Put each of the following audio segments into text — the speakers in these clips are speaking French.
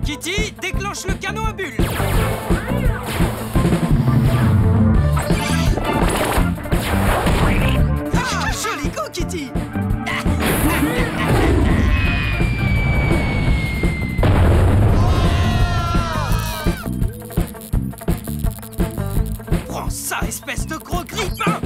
Kitty, déclenche le canon à bulles. Ah, joli coup, Kitty. Prends ça, espèce de gros grippin.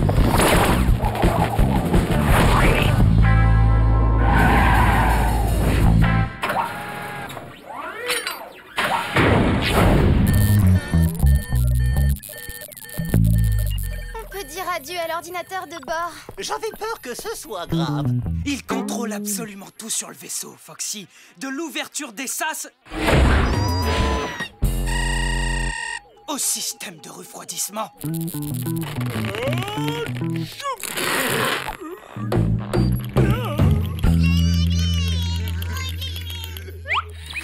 Adieu à l'ordinateur de bord. J'avais peur que ce soit grave. Il contrôle absolument tout sur le vaisseau, Foxy. De l'ouverture des sas au système de refroidissement.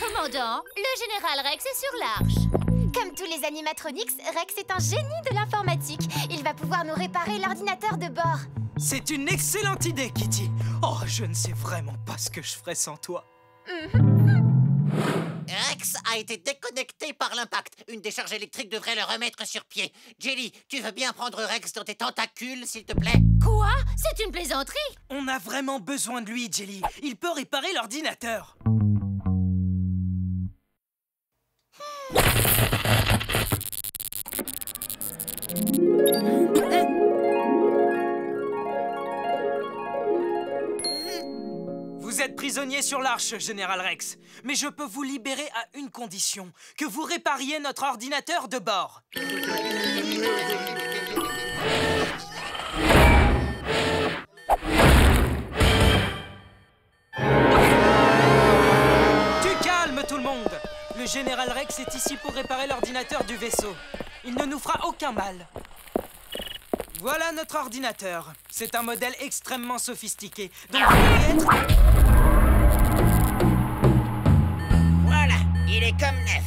Commandant, le général Rex est sur l'Arche. Comme tous les animatronics, Rex est un génie de l'informatique. Il va pouvoir nous réparer l'ordinateur de bord. C'est une excellente idée, Kitty. Oh, je ne sais vraiment pas ce que je ferais sans toi. Rex a été déconnecté par l'impact. Une décharge électrique devrait le remettre sur pied. Jelly, tu veux bien prendre Rex dans tes tentacules, s'il te plaît? Quoi? C'est une plaisanterie? On a vraiment besoin de lui, Jelly. Il peut réparer l'ordinateur. Vous êtes prisonnier sur l'Arche, Général Rex. Mais je peux vous libérer à une condition, que vous répariez notre ordinateur de bord. Tu calmes tout le monde. Le Général Rex est ici pour réparer l'ordinateur du vaisseau. Il ne nous fera aucun mal. Voilà notre ordinateur. C'est un modèle extrêmement sophistiqué. Donc vous devez être... Voilà, il est comme neuf.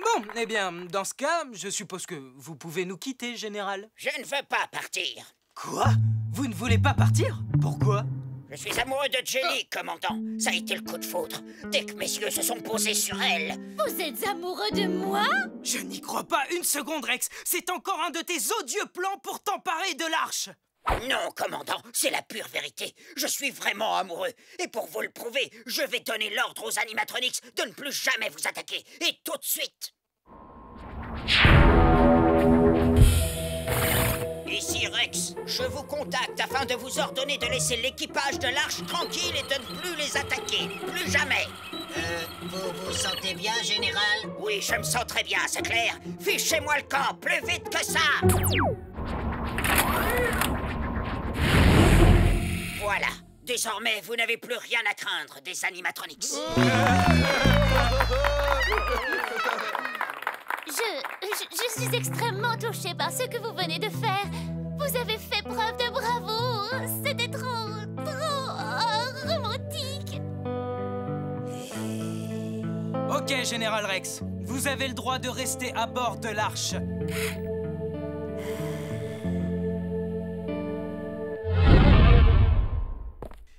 Bon, eh bien, dans ce cas, je suppose que vous pouvez nous quitter, Général. Je ne veux pas partir. Quoi? Vous ne voulez pas partir? Pourquoi? Je suis amoureux de Jelly, commandant. Ça a été le coup de foudre. Dès que mes yeux se sont posés sur elle. Vous êtes amoureux de moi? Je n'y crois pas une seconde, Rex. C'est encore un de tes odieux plans pour t'emparer de l'Arche. Non, commandant, c'est la pure vérité. Je suis vraiment amoureux. Et pour vous le prouver, je vais donner l'ordre aux animatronics de ne plus jamais vous attaquer. Et tout de suite. Ici Rex, je vous contacte afin de vous ordonner de laisser l'équipage de l'Arche tranquille et de ne plus les attaquer. Plus jamais. Vous vous sentez bien, Général? Oui, je me sens très bien, c'est clair. Fichez-moi le camp, plus vite que ça. Voilà. Désormais, vous n'avez plus rien à craindre des animatronics. Je suis extrêmement touchée par ce que vous venez de faire. Vous avez fait preuve de bravoure. C'était trop romantique. Ok, Général Rex. Vous avez le droit de rester à bord de l'Arche.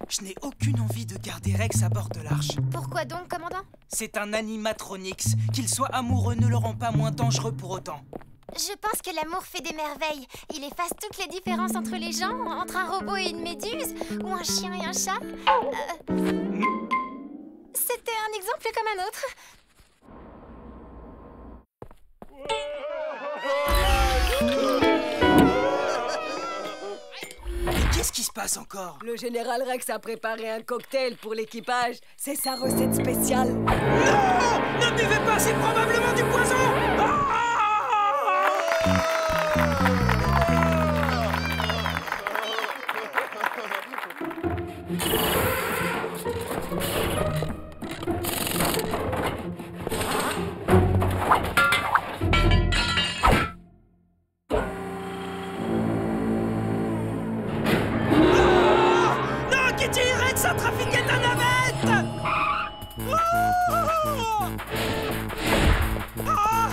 Je n'ai aucune envie de garder Rex à bord de l'Arche. Pourquoi donc, commandant? C'est un animatronics. Qu'il soit amoureux ne le rend pas moins dangereux pour autant. Je pense que l'amour fait des merveilles. Il efface toutes les différences entre les gens, entre un robot et une méduse, ou un chien et un chat. C'était un exemple comme un autre. Qu'est-ce qui se passe encore? Le général Rex a préparé un cocktail pour l'équipage. C'est sa recette spéciale. Non! Ne buvez pas, c'est probablement du poison! Ça trafiquait ta navette! Ah!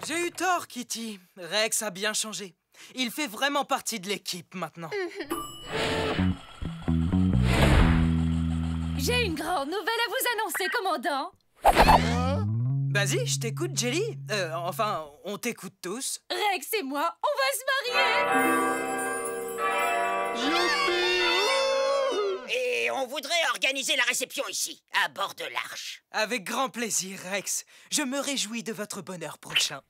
J'ai eu tort, Kitty. Rex a bien changé. Il fait vraiment partie de l'équipe maintenant. J'ai une grande nouvelle à vous annoncer, commandant. Vas-y, je t'écoute, Jelly. Enfin, on t'écoute tous. Rex et moi, on va se marier. Et on voudrait organiser la réception ici, à bord de l'Arche. Avec grand plaisir, Rex. Je me réjouis de votre bonheur prochain.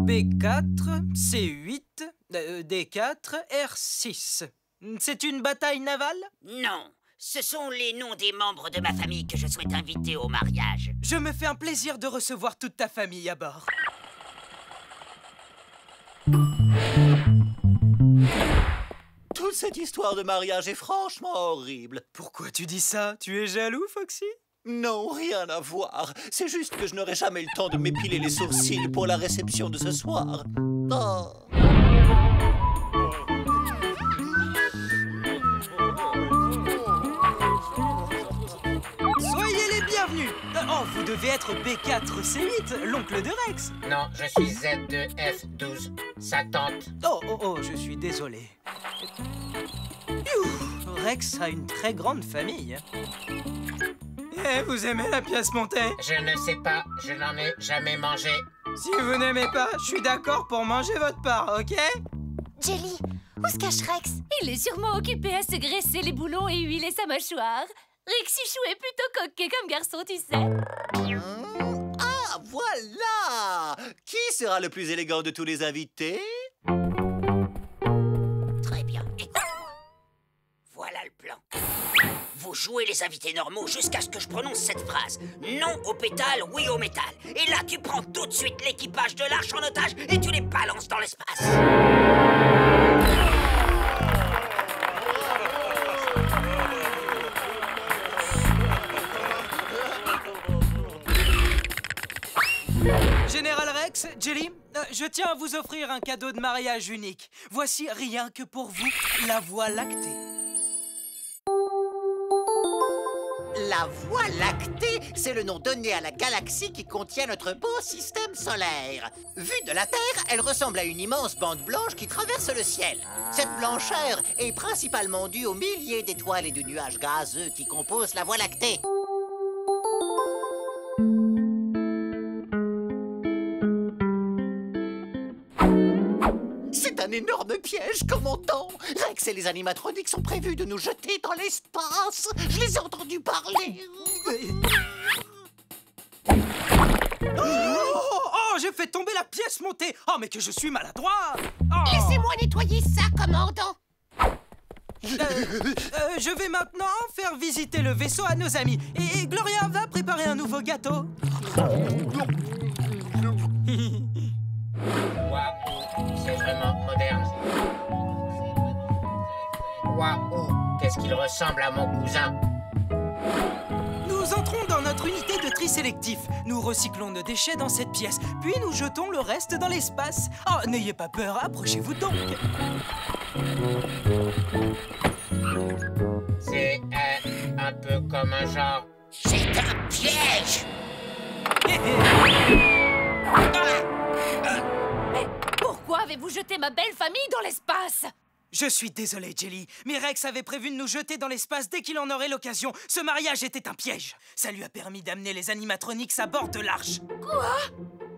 B4, C8, D4, R6. C'est une bataille navale? Non, ce sont les noms des membres de ma famille que je souhaite inviter au mariage. Je me fais un plaisir de recevoir toute ta famille à bord. Toute cette histoire de mariage est franchement horrible. Pourquoi tu dis ça? Tu es jaloux, Foxy? Non, rien à voir. C'est juste que je n'aurai jamais le temps de m'épiler les sourcils pour la réception de ce soir. Oh. Soyez les bienvenus. Oh, vous devez être B4C8, l'oncle de Rex. Non, je suis Z2F12, sa tante. Oh, je suis désolé. Rex a une très grande famille. Eh, vous aimez la pièce montée? Je ne sais pas, je n'en ai jamais mangé. Si vous n'aimez pas, je suis d'accord pour manger votre part, ok? Jelly, où se cache Rex? Il est sûrement occupé à se graisser les boulons et huiler sa mâchoire. Rexichou est plutôt coquet comme garçon, tu sais. Ah, voilà! Qui sera le plus élégant de tous les invités? Très bien, écoute-moi. Voilà le plan. Vous jouez les invités normaux jusqu'à ce que je prononce cette phrase. Non au pétale, oui au métal. Et là, tu prends tout de suite l'équipage de l'Arche en otage et tu les balances dans l'espace. Général Rex, Jelly, je tiens à vous offrir un cadeau de mariage unique. Voici rien que pour vous, la Voie lactée. La Voie lactée, c'est le nom donné à la galaxie qui contient notre beau système solaire. Vue de la Terre, elle ressemble à une immense bande blanche qui traverse le ciel. Cette blancheur est principalement due aux milliers d'étoiles et de nuages gazeux qui composent la Voie lactée. C'est un énorme piège, commandant. Rex et les animatroniques sont prévus de nous jeter dans l'espace. Je les ai entendus parler. Oh, j'ai fait tomber la pièce montée. Oh, mais que je suis maladroit. Oh. Laissez-moi nettoyer ça, commandant. Je vais maintenant faire visiter le vaisseau à nos amis. Et Gloria va préparer un nouveau gâteau. Waouh, c'est vraiment moderne. Waouh, qu'est-ce qu'il ressemble à mon cousin. Nous entrons dans notre unité de tri sélectif. Nous recyclons nos déchets dans cette pièce, puis nous jetons le reste dans l'espace. Oh, n'ayez pas peur, approchez-vous donc. C'est un peu comme un genre... C'est un piège. Mais pourquoi avez-vous jeté ma belle famille dans l'espace? Je suis désolé, Jelly, mais Rex avait prévu de nous jeter dans l'espace dès qu'il en aurait l'occasion. Ce mariage était un piège. Ça lui a permis d'amener les animatroniques à bord de l'Arche. Quoi?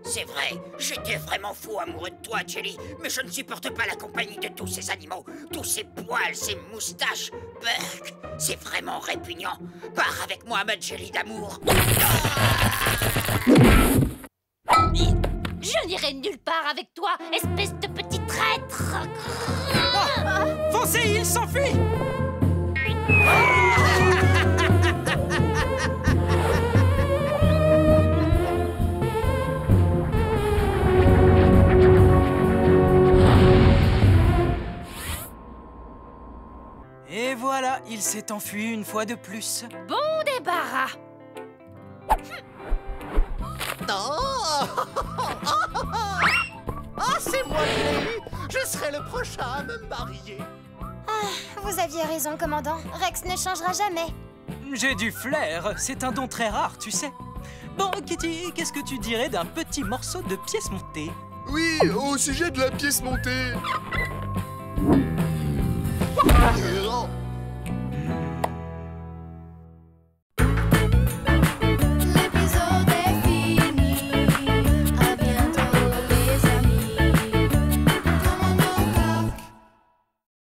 C'est vrai, j'étais vraiment fou amoureux de toi, Jelly, mais je ne supporte pas la compagnie de tous ces animaux. Tous ces poils, ces moustaches. Burk, c'est vraiment répugnant. Pars avec moi, ma Jelly d'amour. Je n'irai nulle part avec toi, espèce de petit traître. Oh, foncez, il s'enfuit. Et voilà, il s'est enfui une fois de plus. Bon débarras. Ah, c'est moi qui l'ai eu. Je serai le prochain à me marier. Ah, vous aviez raison, commandant. Rex ne changera jamais. J'ai du flair, c'est un don très rare, tu sais. Bon, Kitty, qu'est-ce que tu dirais d'un petit morceau de pièce montée? Oui, au sujet de la pièce montée.